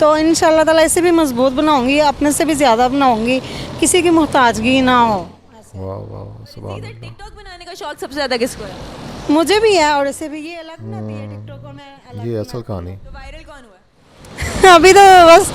तो इंशाल्लाह ताला इसे भी मजबूत बनाऊंगी, अपने से भी ज़्यादा बनाऊंगी, किसी की मोहताजगी ना हो। वाह वाह सुभान अल्लाह। टिकटॉक बनाने का शौक सबसे ज्यादा किसको है? मुझे भी है, और इसे भी ये अलग बनाती है टिकटॉक और मैं अलग। ये असल कहानी। तो वायरल कौन हुआ? अभी तो बस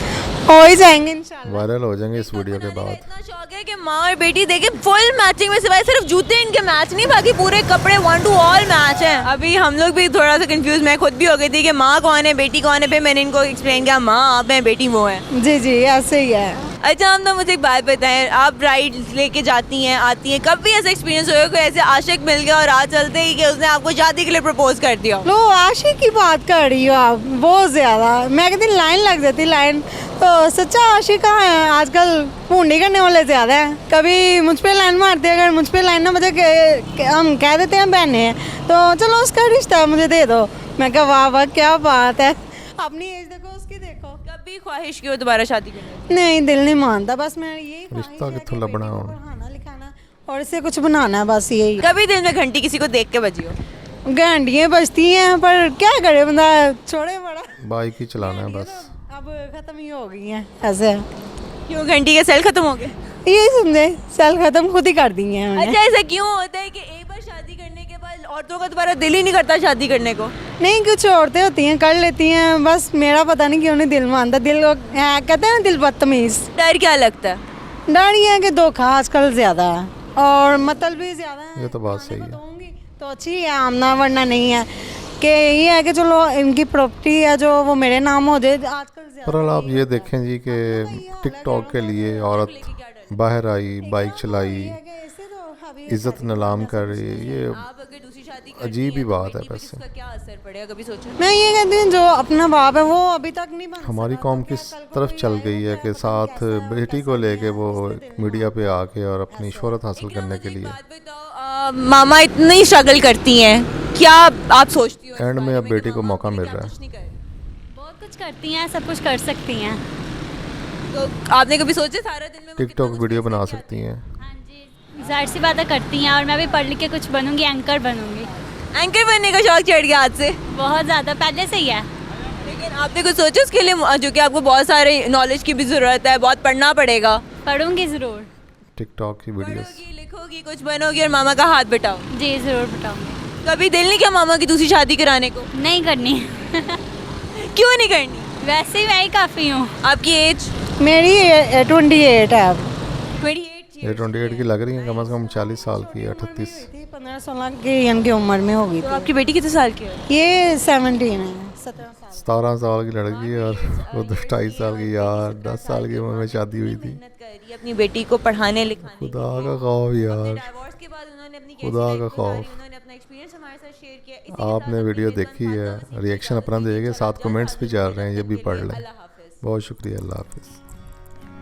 हो ही जाएंगे इंशाल्लाह। वायरल हो जाएंगे इस वीडियो के बाद। इतना शौक है कि माँ और बेटी देखे फुल मैचिंग में, सिवाय सिर्फ जूते इनके मैच नहीं, बाकी पूरे कपड़े 1 to all मैच हैं। अभी हम लोग भी थोड़ा सा कंफ्यूज, मैं खुद भी हो गई थी कि माँ कौन है बेटी कौन है, फिर मैंने इनको एक्सप्लेन किया माँ आप हैं बेटी वो है। जी जी ऐसे ही है। अच्छा हम तो मुझे एक बात बताएं, आप राइड लेके जाती हैं आती हैं, कब भी ऐसा एक्सपीरियंस हुआ कोई ऐसे आशिक मिल गया और आज चलते ही कि उसने आपको शादी के लिए प्रपोज कर दिया? लो आशिक की बात कर रही हो आप, बहुत ज़्यादा। मैं कहती लाइन लग जाती लाइन, तो सच्चा आशिक कहाँ है आजकल, पूंडी करने वाले ज़्यादा हैं। कभी मुझ पे लाइन मारते हैं, अगर मुझ पे लाइन ना बजे हम कह देते हैं बहने हैं तो चलो उसका रिश्ता मुझे दे दो। मैं कहा वाह वाह क्या बात है, अपनी एज देखो उसकी देखो। कभी ख्वाहिश की हो दोबारा शादी करने की? नहीं दिल नहीं मानता, बस मैं यही रिश्ता कित्थों लभना हुण? पढ़ाना लिखाना और इसे कुछ बनाना है, बस यही। कभी दिल में घंटी किसी को देख के बजी हो? घंटियाँ बजती हैं पर क्या करे बंदा, छोड़े बड़ा। बाइक ही चलाना है बस। अब खत्म ही हो गई हैं ऐसे। क्यों घंटी के सेल खत्म हो गए? यही समझे सेल खत्म खुद ही कर दी है मैंने। अच्छा ऐसा क्यों होता है कि एक बार शादी करने के बाद औरतों का दोबारा दिल ही नहीं करता शादी करने को? नहीं कुछ औरतें होती हैं कर लेती हैं, बस मेरा पता नहीं क्यों नहीं दिल मानता। दिल कहते हैं ना दिल बदतमीज। डर क्या लगता है? डर ये है कि धोखा आजकल ज़्यादा है और मतलब भी ज़्यादा है। ये तो बात सही है। दूंगी तो अच्छी है आमना, वरना नहीं है कि ये है कि चलो इनकी प्रॉपर्टी है जो वो मेरे नाम हो जाए आजकल ज़्यादा। पर आप ये देखें जी कि टिकटॉक के लिए औरत बाहर आई, बाइक चलाई, इज्जत नीलाम कर रही है, ये आप अगर दूसरी शादी करती अजीब ही हैं, बात है बेटी पे वैसे। इसका क्या असर पड़ेगा कभी सोचा? मैं ये कहती हूँ जो अपना बाप है वो अभी तक नहीं बन हमारी कौम किस तरफ चल गई है कि साथ बेटी को लेके वो मीडिया पे आके और अपनी शोहरत हासिल करने के लिए बात बताओ, मामा इतनी स्ट्रगल करती हैं, क्या आप सोचती हो एंड में अब बेटी को मौका मिल रहा है। कुछ नहीं कर? बहुत कुछ करती हैं, सब कुछ कर सकती हैं। तो आपने कभी सोचा सारा दिन में वो टिकटॉक कितना वीडियो कुछ बना कर सकती हैं। हाँ जी, जाहिर सी बातें करती हैं और मैं भी पढ़ लिख के कुछ बनूंगी, एंकर बनूंगी। एंकर बनने का शौक चढ़ गया आज से? बहुत ज़्यादा पहले से ही है। लेकिन आपने कुछ सोचा उसके लिए, जो कि आपको बहुत सारे नॉलेज की भी ज़रूरत है, बहुत पढ़ना पड़ेगा? पढ़ूंगी ज़रूर। टिकटॉक की वीडियोस पढ़ोगी लिखोगी कुछ बनोगी और मामा का हाथ बटाओ। जी ज़रूर बताऊंगी। कभी दिल नहीं किया मामा की दूसरी शादी कराने को? नहीं करनी। क्यों नहीं करनी? वैसे ही मैं ही काफ़ी हूँ। आपकी एज? मेरी 28 है अब। 28 ये 28 की लग रही है, कम से कम 40 साल की है, 38। 15-16 की इनकी उम्र में होगी। तो आपकी बेटी कितने साल की है? ये 17 है, 17 साल। 17 साल की लड़की है और वो 28 साल की, यार 10 साल की उम्र में शादी हुई थी। मेहनत कर रही है अपनी बेटी को पढ़ाने लिखाने। खुदा का खौफ यार, डिवोर्स के बाद उन्होंने अपनी खुदा का खौफ। उन्होंने अपना एक्सपीरियंस हमारे साथ शेयर किया। इसी के आपने साथ वीडियो अपने देखी इरफान है, खान साहब रिएक्शन अपना देंगे, साथ कमेंट्स भी चल रहे हैं, ये भी पढ़ लें। अल्लाह हाफिज़। बहुत शुक्रिया, अल्लाह हाफिज़।